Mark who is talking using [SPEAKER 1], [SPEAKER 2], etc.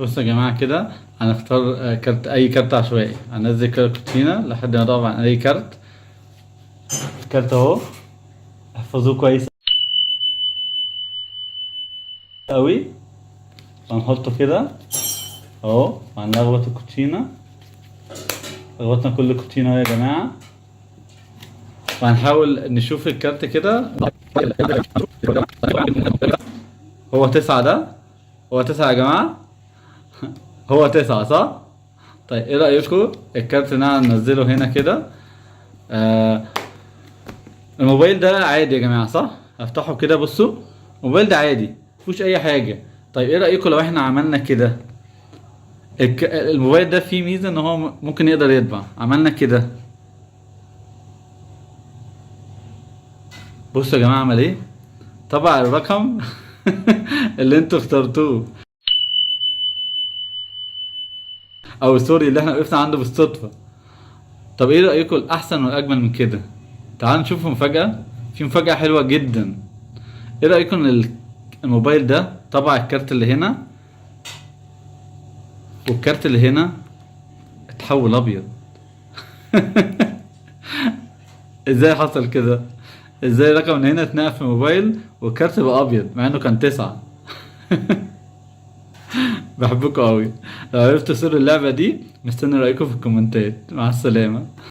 [SPEAKER 1] بصوا يا جماعة كده، هنختار كارت، أي كارت عشوائي. هننزل كارت كوتشينة لحد ما ندور عن أي كارت. الكارت أهو، احفظوه كويس أوي. هنحطه كده أهو، وهنلخبط الكوتشينة. لخبطنا كل الكوتشينة أهو يا جماعة، وهنحاول نشوف الكارت كده. هو 9 ده؟ هو 9 يا جماعة؟ هو 9 صح؟ طيب ايه رأيكم الكارت اللي انا هنزله هنا كده؟ آه الموبايل ده عادي يا جماعة صح؟ افتحه كده، بصوا الموبايل ده عادي مفيهوش اي حاجة. طيب ايه رأيكم لو احنا عملنا كده؟ الموبايل ده فيه ميزة ان هو ممكن يقدر يطبع. عملنا كده، بصوا يا جماعة عمل ايه؟ طبع الرقم اللي انتوا اخترتوه، او سوري اللي احنا وقفنا عنده بالصدفة. طب ايه رأيكم الأحسن والأجمل من كده؟ تعالوا نشوف مفاجأة. في مفاجأة حلوة جدا. ايه رأيكم ان الموبايل ده طبع الكارت اللي هنا، والكارت اللي هنا اتحول أبيض. ازاي حصل كده؟ ازاي رقم من هنا اتنقل في الموبايل والكارت بقى أبيض مع انه كان 9؟ بحبكم قوي. لو عرفتوا سر اللعبة دي، مستني رأيكم في الكومنتات. مع السلامة.